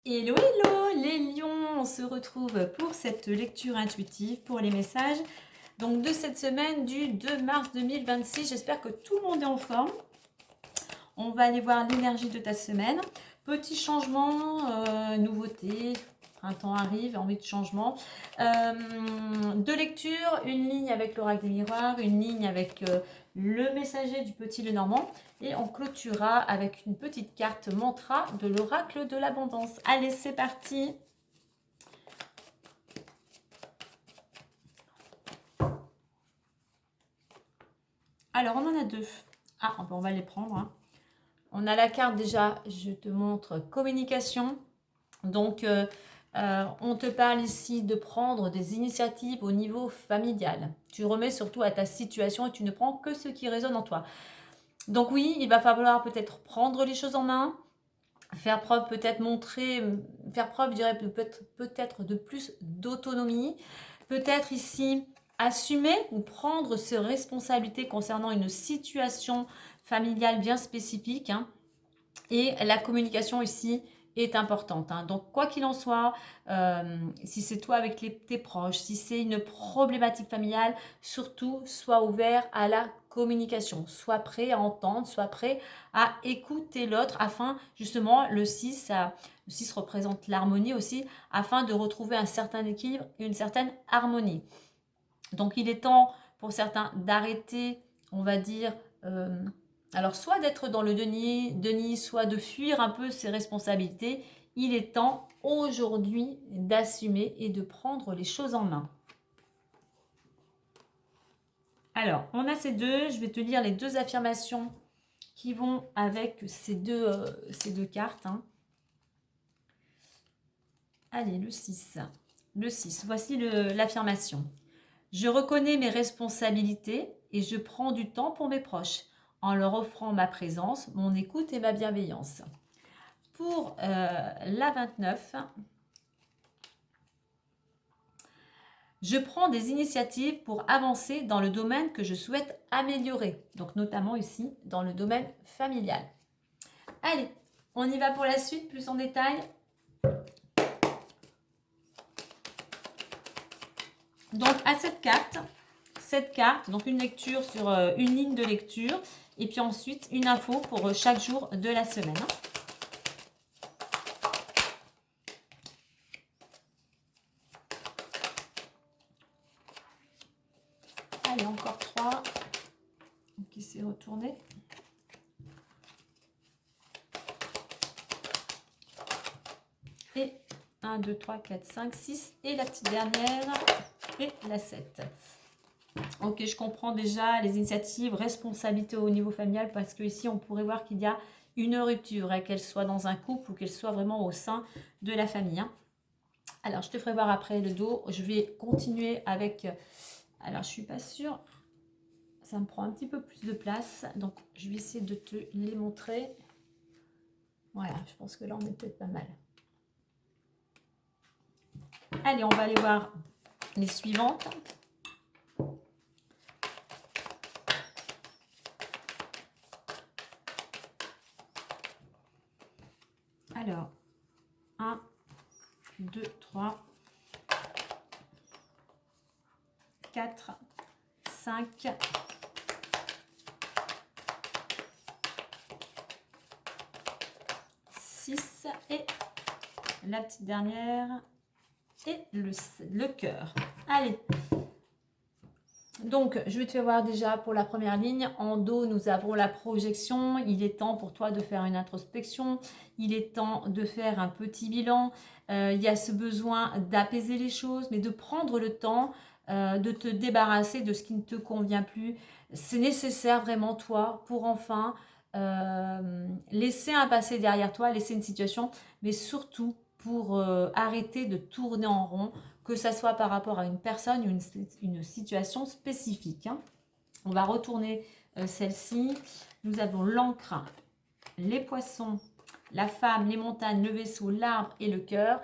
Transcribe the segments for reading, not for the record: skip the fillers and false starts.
Hello, hello les lions, on se retrouve pour cette lecture intuitive pour les messages donc de cette semaine du 2 mars 2026. J'espère que tout le monde est en forme. On va aller voir l'énergie de ta semaine. Petit changement, nouveauté, printemps arrive, envie de changement. De lecture, une ligne avec l'oracle des miroirs, une ligne avec le messager du petit Lenormand. Et on clôturera avec une petite carte mantra de l'oracle de l'abondance. Allez, c'est parti! Alors, on en a deux. Ah, on va les prendre. Hein. On a la carte déjà, je te montre communication. Donc, on te parle ici de prendre des initiatives au niveau familial. Tu remets surtout à ta situation et tu ne prends que ce qui résonne en toi. Donc oui, il va falloir peut-être prendre les choses en main, faire preuve, peut-être faire preuve, je dirais peut-être de plus d'autonomie. Peut-être ici assumer ou prendre ses responsabilités concernant une situation familiale bien spécifique. Hein. Et la communication ici est importante. Hein. Donc, quoi qu'il en soit, si c'est toi avec tes proches, si c'est une problématique familiale, surtout, sois ouvert à la communication. Sois prêt à entendre, sois prêt à écouter l'autre afin, justement, le 6 représente l'harmonie aussi, afin de retrouver un certain équilibre et une certaine harmonie. Donc, il est temps pour certains d'arrêter, on va dire, alors soit d'être dans le déni, soit de fuir un peu ses responsabilités. Il est temps aujourd'hui d'assumer et de prendre les choses en main. Alors, on a ces deux. Je vais te lire les deux affirmations qui vont avec ces deux cartes. Hein. Allez, le 6. Le 6, voici l'affirmation. Je reconnais mes responsabilités et je prends du temps pour mes proches en leur offrant ma présence, mon écoute et ma bienveillance. Pour la 29, je prends des initiatives pour avancer dans le domaine que je souhaite améliorer, donc notamment ici dans le domaine familial. Allez, on y va pour la suite, plus en détail. Donc à cette carte, donc une lecture sur une ligne de lecture, et puis ensuite une info pour chaque jour de la semaine. Allez, encore 3 qui s'est retourné. Et 1, 2, 3, 4, 5, 6. Et la petite dernière, et la 7. Ok, je comprends déjà les initiatives, responsabilités au niveau familial, parce que ici on pourrait voir qu'il y a une rupture, hein, qu'elle soit dans un couple ou qu'elle soit vraiment au sein de la famille. Hein. Alors, je te ferai voir après le dos. Je vais continuer avec... Alors, je suis pas sûre. Ça me prend un petit peu plus de place. Donc, je vais essayer de te les montrer. Voilà, je pense que là, on est peut-être pas mal. Allez, on va aller voir les suivantes. Alors, 1, 2, 3, 4, 5, 6 et la petite dernière et le cœur. Allez. Donc, je vais te faire voir déjà pour la première ligne. En dos, nous avons la projection. Il est temps pour toi de faire une introspection. Il est temps de faire un petit bilan. Il y a ce besoin d'apaiser les choses, mais de prendre le temps de te débarrasser de ce qui ne te convient plus. C'est nécessaire vraiment, toi, pour enfin laisser un passé derrière toi, laisser une situation, mais surtout pour arrêter de tourner en rond, que ça soit par rapport à une personne ou une situation spécifique. Hein. On va retourner celle-ci. Nous avons l'encre, les poissons, la femme, les montagnes, le vaisseau, l'arbre et le cœur.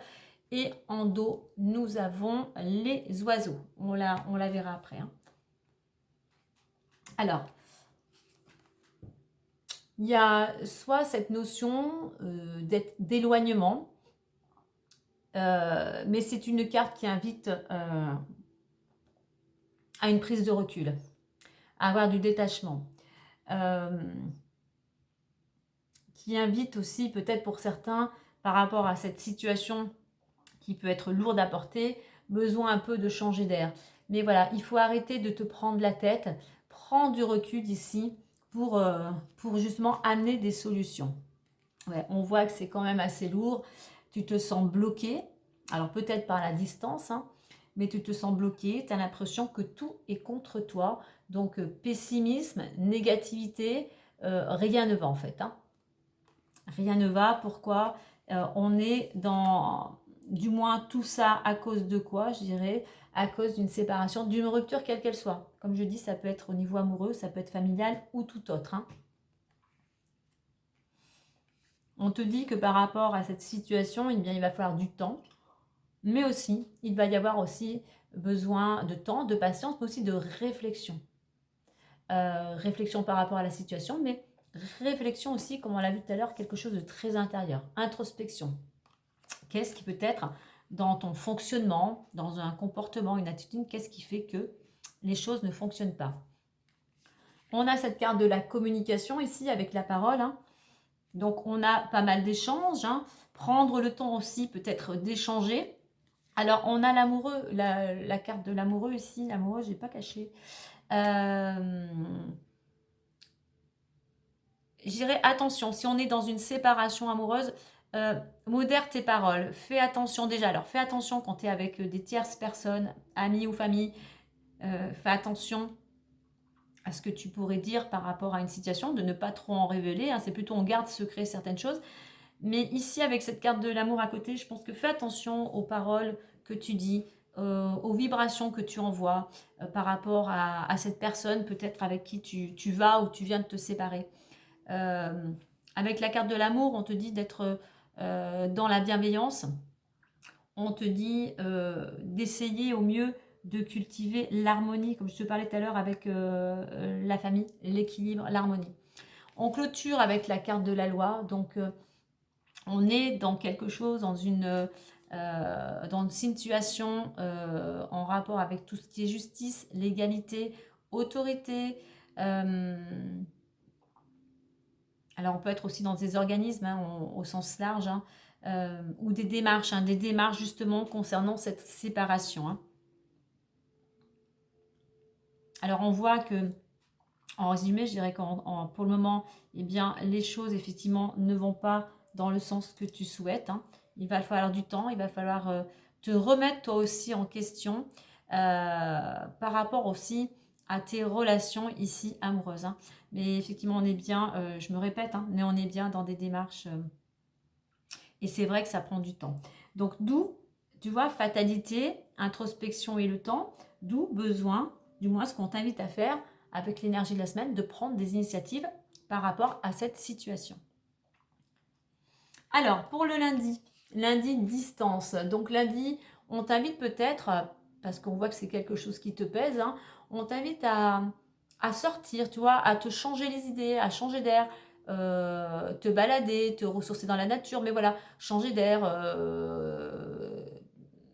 Et en dos, nous avons les oiseaux. On la verra après. Hein. Alors, il y a soit cette notion d'éloignement, Mais c'est une carte qui invite à une prise de recul, à avoir du détachement. Qui invite aussi peut-être pour certains, par rapport à cette situation qui peut être lourde à porter, besoin un peu de changer d'air. Mais voilà, il faut arrêter de te prendre la tête, prends du recul ici pour justement amener des solutions. Ouais, on voit que c'est quand même assez lourd, tu te sens bloqué, alors peut-être par la distance, hein, mais tu te sens bloqué, tu as l'impression que tout est contre toi, donc pessimisme, négativité, rien ne va en fait. Hein. Rien ne va, pourquoi on est dans, du moins tout ça à cause de quoi, je dirais, à cause d'une séparation, d'une rupture quelle qu'elle soit. Comme je dis, ça peut être au niveau amoureux, ça peut être familial ou tout autre. Hein. On te dit que par rapport à cette situation, eh bien, il va falloir du temps, mais aussi, il va y avoir aussi besoin de temps, de patience, mais aussi de réflexion. Réflexion par rapport à la situation, mais réflexion aussi, comme on l'a vu tout à l'heure, quelque chose de très intérieur, introspection. Qu'est-ce qui peut être dans ton fonctionnement, dans un comportement, une attitude, qu'est-ce qui fait que les choses ne fonctionnent pas? On a cette carte de la communication ici avec la parole. Hein. Donc on a pas mal d'échanges. Hein. Prendre le temps aussi peut-être d'échanger. Alors on a l'amoureux, la carte de l'amoureux ici. L'amoureux, je n'ai pas caché. Je dirais attention, si on est dans une séparation amoureuse, modère tes paroles, fais attention déjà. Alors fais attention quand tu es avec des tierces personnes, amis ou famille, fais attention à ce que tu pourrais dire par rapport à une situation, de ne pas trop en révéler. Hein. C'est plutôt on garde secret certaines choses. Mais ici, avec cette carte de l'amour à côté, je pense que fais attention aux paroles que tu dis, aux vibrations que tu envoies par rapport à cette personne peut-être avec qui tu vas ou tu viens de te séparer. Avec la carte de l'amour, on te dit d'être dans la bienveillance. On te dit d'essayer au mieux de cultiver l'harmonie, comme je te parlais tout à l'heure avec la famille, l'équilibre, l'harmonie. On clôture avec la carte de la loi. Donc, on est dans quelque chose, dans une situation en rapport avec tout ce qui est justice, légalité, autorité. Alors, on peut être aussi dans des organismes hein, au sens large, hein, ou des démarches justement concernant cette séparation. Hein. Alors, on voit que, en résumé, je dirais que pour le moment, eh bien, les choses effectivement ne vont pas dans le sens que tu souhaites. Hein. Il va falloir du temps, il va falloir te remettre toi aussi en question par rapport aussi à tes relations ici amoureuses. Hein. Mais effectivement, on est bien, je me répète, hein, mais on est bien dans des démarches et c'est vrai que ça prend du temps. Donc d'où, tu vois, fatalité, introspection et le temps, d'où besoin, du moins ce qu'on t'invite à faire avec l'énergie de la semaine, de prendre des initiatives par rapport à cette situation. Alors, pour le lundi distance. Donc lundi, on t'invite peut-être, parce qu'on voit que c'est quelque chose qui te pèse, hein, on t'invite à sortir, tu vois, à te changer les idées, à changer d'air, te balader, te ressourcer dans la nature, mais voilà, changer d'air,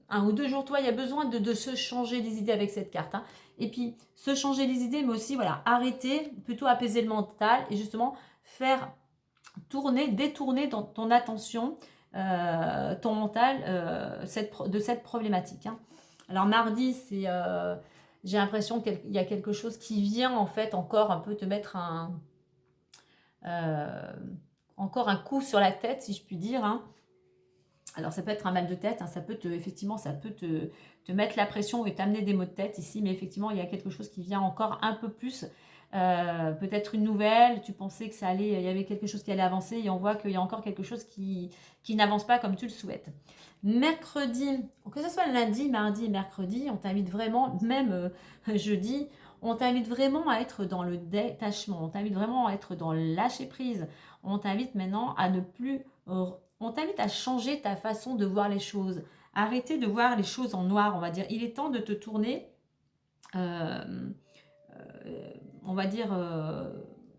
1 ou 2 jours, toi, il y a besoin de se changer les idées avec cette carte. Hein. Et puis, se changer les idées, mais aussi, voilà, arrêter, plutôt apaiser le mental et justement faire détourner dans ton attention, ton mental de cette problématique. Hein. Alors, mardi, j'ai l'impression qu'il y a quelque chose qui vient en fait encore un peu te mettre encore un coup sur la tête, si je puis dire. Hein. Alors ça peut être un mal de tête, hein, effectivement ça peut te mettre la pression et t'amener des maux de tête ici, mais effectivement il y a quelque chose qui vient encore un peu plus, peut-être une nouvelle, tu pensais que il y avait quelque chose qui allait avancer et on voit qu'il y a encore quelque chose qui n'avance pas comme tu le souhaites. Mercredi, que ce soit lundi, mardi, mercredi, on t'invite vraiment, même jeudi, on t'invite vraiment à être dans le détachement, on t'invite vraiment à être dans le lâcher prise, on t'invite maintenant à ne plus... On t'invite à changer ta façon de voir les choses. Arrêter de voir les choses en noir, on va dire. Il est temps de te tourner, on va dire,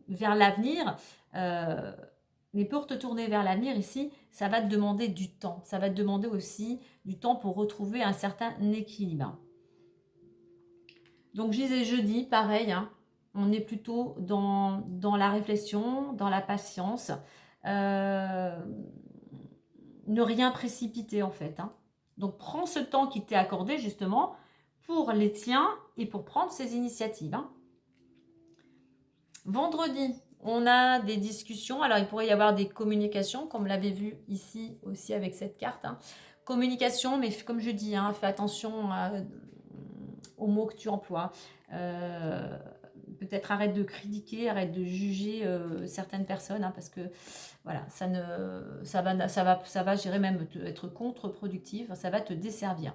vers l'avenir. Mais pour te tourner vers l'avenir ici, ça va te demander du temps. Ça va te demander aussi du temps pour retrouver un certain équilibre. Donc, je disais jeudi, pareil, hein, on est plutôt dans la réflexion, dans la patience. Ne rien précipiter en fait. Hein. Donc, prends ce temps qui t'est accordé justement pour les tiens et pour prendre ces initiatives. Hein. Vendredi, on a des discussions. Alors, il pourrait y avoir des communications, comme l'avait vu ici aussi avec cette carte. Hein. Communication, mais comme je dis, hein, fais attention aux mots que tu emploies. Peut-être arrête de critiquer, arrête de juger certaines personnes, hein, parce que voilà, ça va, je dirais même être contre-productif, ça va te desservir.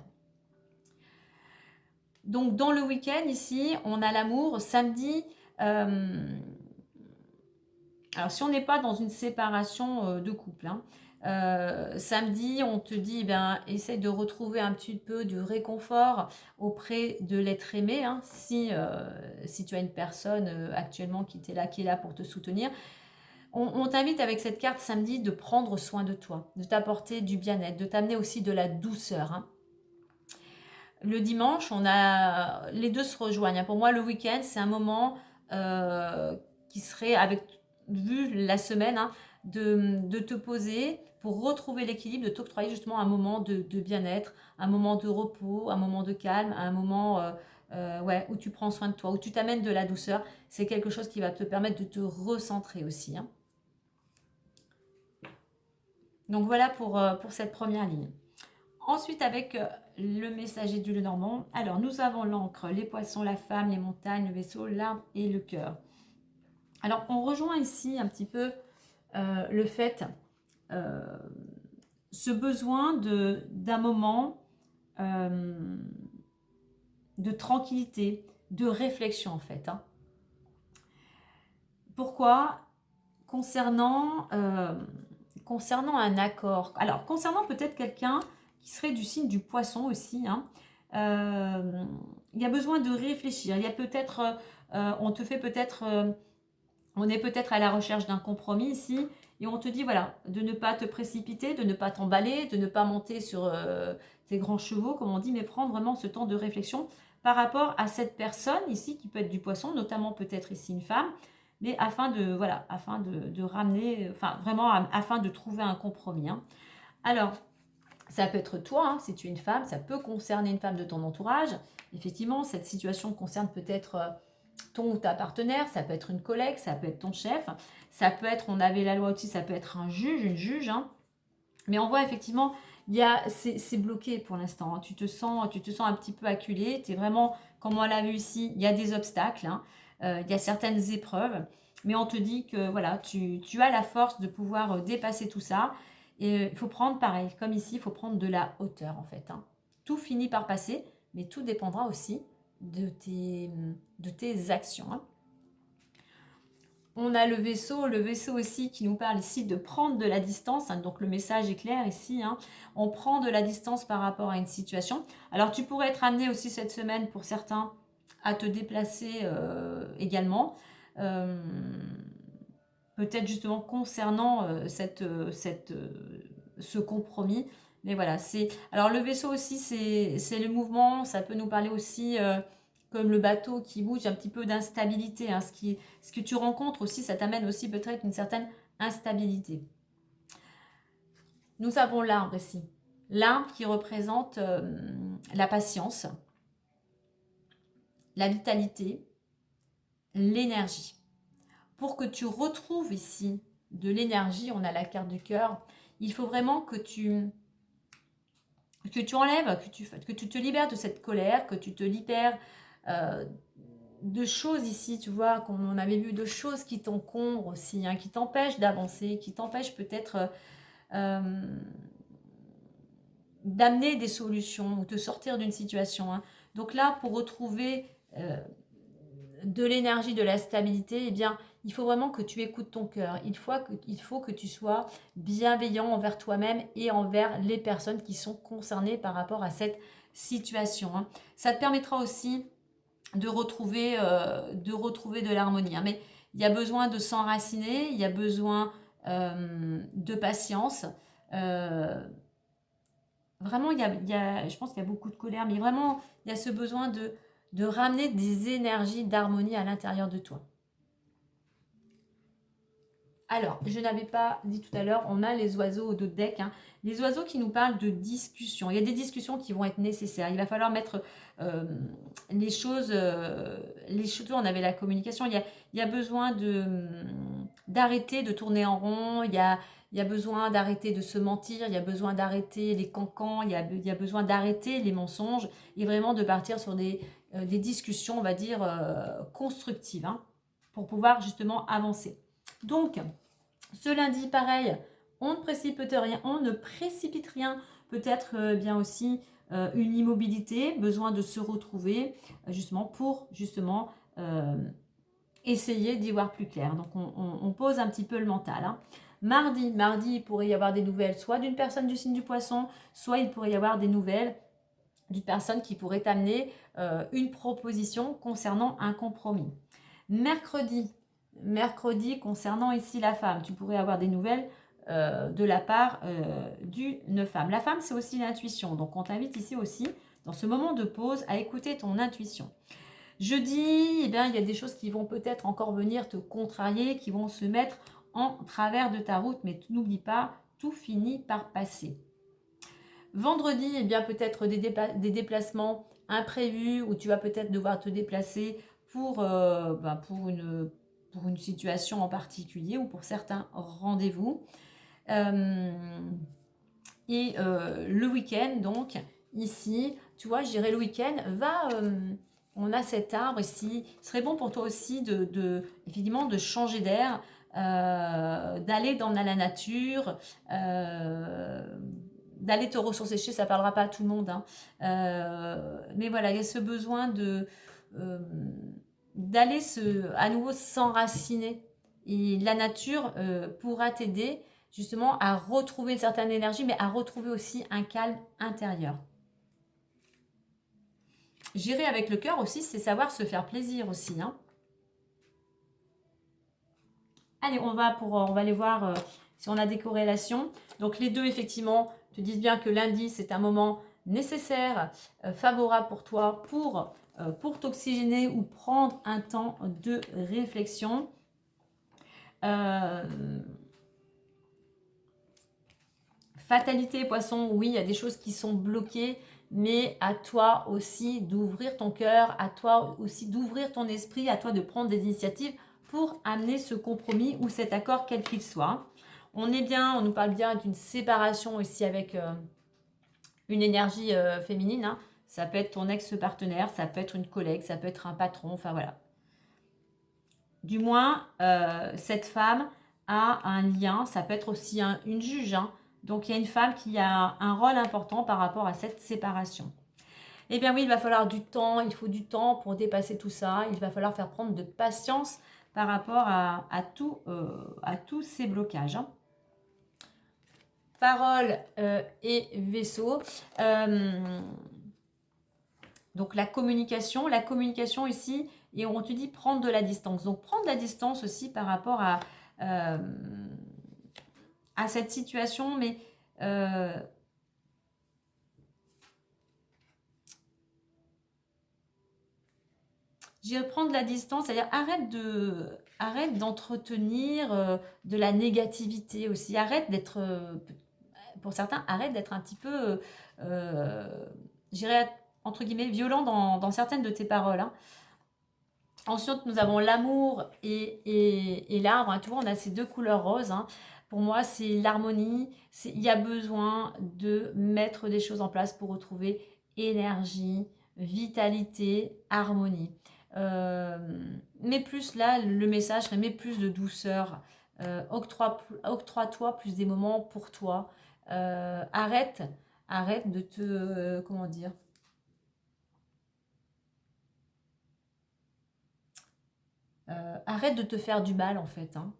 Donc, dans le week-end, ici, on a l'amour. Samedi, alors si on n'est pas dans une séparation de couple, hein, samedi, on te dit, essaye de retrouver un petit peu de réconfort auprès de l'être aimé. Hein, si tu as une personne actuellement qui est là pour te soutenir, on t'invite avec cette carte samedi de prendre soin de toi, de t'apporter du bien-être, de t'amener aussi de la douceur. Hein. Le dimanche, les deux se rejoignent. Pour moi, le week-end, c'est un moment qui serait, vu la semaine, hein, de te poser pour retrouver l'équilibre, de t'octroyer justement un moment de bien-être, un moment de repos, un moment de calme, un moment où tu prends soin de toi, où tu t'amènes de la douceur. C'est quelque chose qui va te permettre de te recentrer aussi. Hein. Donc voilà pour cette première ligne. Ensuite, avec le messager du Lenormand, alors nous avons l'encre, les poissons, la femme, les montagnes, le vaisseau, l'arbre et le cœur. Alors, on rejoint ici un petit peu le fait, ce besoin d'un moment de tranquillité, de réflexion en fait. Hein. Pourquoi ? Concernant un accord. Alors, concernant peut-être quelqu'un qui serait du signe du poisson aussi, hein, il y a besoin de réfléchir. Il y a peut-être, on est peut-être à la recherche d'un compromis ici, et on te dit voilà, de ne pas te précipiter, de ne pas t'emballer, de ne pas monter sur tes grands chevaux, comme on dit, mais prendre vraiment ce temps de réflexion par rapport à cette personne ici, qui peut être du poisson, notamment peut-être ici une femme, mais afin de ramener, enfin vraiment afin de trouver un compromis. Hein. Alors, ça peut être toi, hein, si tu es une femme, ça peut concerner une femme de ton entourage. Effectivement, cette situation concerne peut-être ton ou ta partenaire, ça peut être une collègue, ça peut être ton chef, ça peut être, on avait la loi aussi, ça peut être un juge, une juge. Hein. Mais on voit effectivement, c'est bloqué pour l'instant. Hein. Tu te sens un petit peu acculé. Tu es vraiment, comme on l'a vu ici, il y a des obstacles, hein. Il y a certaines épreuves. Mais on te dit que voilà, tu as la force de pouvoir dépasser tout ça. Et il faut prendre, pareil, comme ici, il faut prendre de la hauteur en fait. Hein. Tout finit par passer, mais tout dépendra aussi de tes actions. Hein. On a le vaisseau aussi qui nous parle ici de prendre de la distance. Hein, donc le message est clair ici. Hein, on prend de la distance par rapport à une situation. Alors tu pourrais être amené aussi cette semaine pour certains à te déplacer également. Peut-être justement concernant ce compromis. Mais voilà, alors le vaisseau aussi, c'est le mouvement. Ça peut nous parler aussi comme le bateau qui bouge, un petit peu d'instabilité. Hein. Ce que tu rencontres aussi, ça t'amène aussi peut-être une certaine instabilité. Nous avons l'arbre ici. L'arbre qui représente la patience, la vitalité, l'énergie. Pour que tu retrouves ici de l'énergie, on a la carte du cœur, il faut vraiment que tu enlèves, que tu te libères de cette colère, que tu te libères de choses ici, tu vois, comme on avait vu, de choses qui t'encombrent aussi, hein, qui t'empêchent d'avancer, qui t'empêchent peut-être d'amener des solutions ou de sortir d'une situation. Hein. Donc là, pour retrouver de l'énergie, de la stabilité, eh bien, il faut vraiment que tu écoutes ton cœur. Il faut que tu sois bienveillant envers toi-même et envers les personnes qui sont concernées par rapport à cette situation. Hein. Ça te permettra aussi de retrouver de l'harmonie. Hein. Mais il y a besoin de s'enraciner, il y a besoin de patience. Vraiment, je pense qu'il y a beaucoup de colère, mais vraiment, il y a ce besoin de ramener des énergies d'harmonie à l'intérieur de toi. Alors, je n'avais pas dit tout à l'heure, on a les oiseaux au dos de deck. Hein. Les oiseaux qui nous parlent de discussion. Il y a des discussions qui vont être nécessaires. Il va falloir mettre les choses... on avait la communication. Il y a besoin d'arrêter de tourner en rond. Il y a besoin d'arrêter de se mentir. Il y a besoin d'arrêter les cancans. Il y a besoin d'arrêter les mensonges. Et vraiment de partir sur des discussions, on va dire, constructives. Hein, pour pouvoir justement avancer. Donc, ce lundi, pareil, on ne précipite rien. Peut-être bien aussi une immobilité, besoin de se retrouver justement pour essayer d'y voir plus clair. Donc, on pose un petit peu le mental. Hein. Mardi, il pourrait y avoir des nouvelles, soit d'une personne du signe du poisson, soit il pourrait y avoir des nouvelles d'une personne qui pourrait t'amener une proposition concernant un compromis. Mercredi, concernant ici la femme, tu pourrais avoir des nouvelles de la part d'une femme. La femme, c'est aussi l'intuition. Donc, on t'invite ici aussi, dans ce moment de pause, à écouter ton intuition. Jeudi, il y a des choses qui vont peut-être encore venir te contrarier, qui vont se mettre en travers de ta route, mais n'oublie pas, tout finit par passer. Vendredi, peut-être des déplacements imprévus où tu vas peut-être devoir te déplacer pour une situation en particulier ou pour certains rendez-vous. Le week-end, donc, ici, tu vois, je dirais le week-end, on a cet arbre ici. Ce serait bon pour toi aussi évidemment, de changer d'air, d'aller dans la nature, d'aller te ressourcer chez, ça ne parlera pas à tout le monde. Hein. Mais voilà, il y a ce besoin d'aller à nouveau s'enraciner. Et la nature pourra t'aider justement à retrouver une certaine énergie, mais à retrouver aussi un calme intérieur. Gérer avec le cœur aussi, c'est savoir se faire plaisir aussi. Hein. Allez, on va aller voir si on a des corrélations. Donc les deux, effectivement, te disent bien que lundi, c'est un moment nécessaire, favorable pour toi, pour t'oxygéner ou prendre un temps de réflexion. Fatalité, poisson, oui, il y a des choses qui sont bloquées, mais à toi aussi d'ouvrir ton cœur, à toi aussi d'ouvrir ton esprit, à toi de prendre des initiatives pour amener ce compromis ou cet accord quel qu'il soit. On nous parle bien d'une séparation aussi avec une énergie féminine. Hein. Ça peut être ton ex-partenaire, ça peut être une collègue, ça peut être un patron, enfin voilà. Du moins, cette femme a un lien, ça peut être aussi une juge. Hein. Donc, il y a une femme qui a un rôle important par rapport à cette séparation. Eh bien oui, il va falloir du temps, il faut du temps pour dépasser tout ça. Il va falloir faire prendre de patience par rapport à tous ces blocages. Hein. Parole et vaisseau. Donc la communication ici, et on te dit prendre de la distance. Donc prendre de la distance aussi par rapport à cette situation, mais je vais prendre de la distance, c'est-à-dire arrête d'entretenir de la négativité aussi. Arrête d'être, pour certains, arrête d'être un petit peu, je dirais, entre guillemets, violent dans certaines de tes paroles. Hein. Ensuite, nous avons l'amour et l'arbre. Hein. Tu vois, on a ces deux couleurs roses. Hein. Pour moi, c'est l'harmonie. Il y a besoin de mettre des choses en place pour retrouver énergie, vitalité, harmonie. Mais plus là, le message serait mais plus de douceur. Octroie-toi plus des moments pour toi. Arrête de te... comment dire, arrête de te faire du mal en fait. Hein.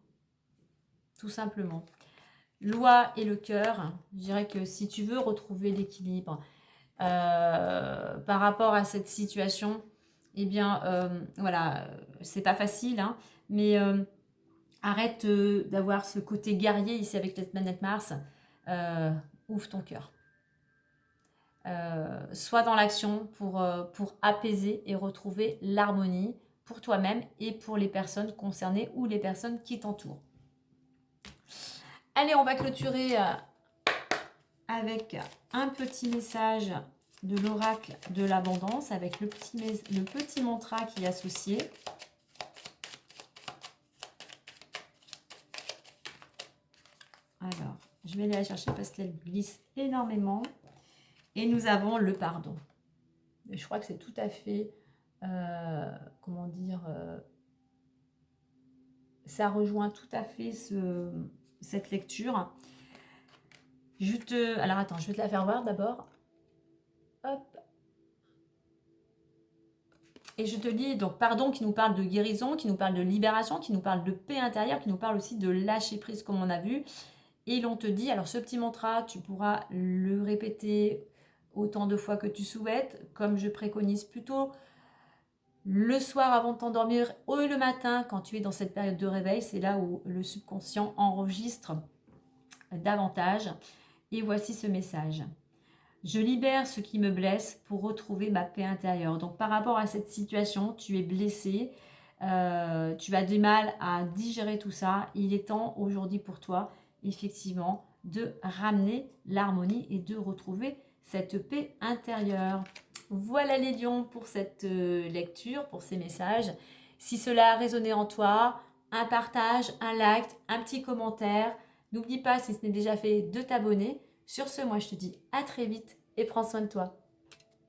Tout simplement. Loi et le cœur, je dirais que si tu veux retrouver l'équilibre par rapport à cette situation, eh bien, voilà, c'est pas facile, hein, mais arrête d'avoir ce côté guerrier ici avec la planète Mars. ouvre ton cœur. Sois dans l'action pour apaiser et retrouver l'harmonie pour toi-même et pour les personnes concernées ou les personnes qui t'entourent. Allez, on va clôturer avec un petit message de l'oracle de l'abondance avec le petit mantra qui est associé. Alors, je vais aller la chercher parce qu'elle glisse énormément. Et nous avons le pardon. Et je crois que c'est tout à fait, comment dire, ça rejoint tout à fait cette lecture. Alors attends, je vais te la faire voir d'abord. Hop. Et je te lis, donc pardon qui nous parle de guérison, qui nous parle de libération, qui nous parle de paix intérieure, qui nous parle aussi de lâcher prise comme on a vu. Et l'on te dit, alors ce petit mantra, tu pourras le répéter autant de fois que tu souhaites, comme je préconise plutôt le soir avant de t'endormir ou le matin quand tu es dans cette période de réveil. C'est là où le subconscient enregistre davantage. Et voici ce message. Je libère ce qui me blesse pour retrouver ma paix intérieure. Donc par rapport à cette situation, tu es blessé, tu as du mal à digérer tout ça. Il est temps aujourd'hui pour toi, effectivement, de ramener l'harmonie et de retrouver cette paix intérieure. Voilà les lions pour cette lecture, pour ces messages. Si cela a résonné en toi, un partage, un like, un petit commentaire. N'oublie pas, si ce n'est déjà fait, de t'abonner. Sur ce, moi je te dis à très vite et prends soin de toi.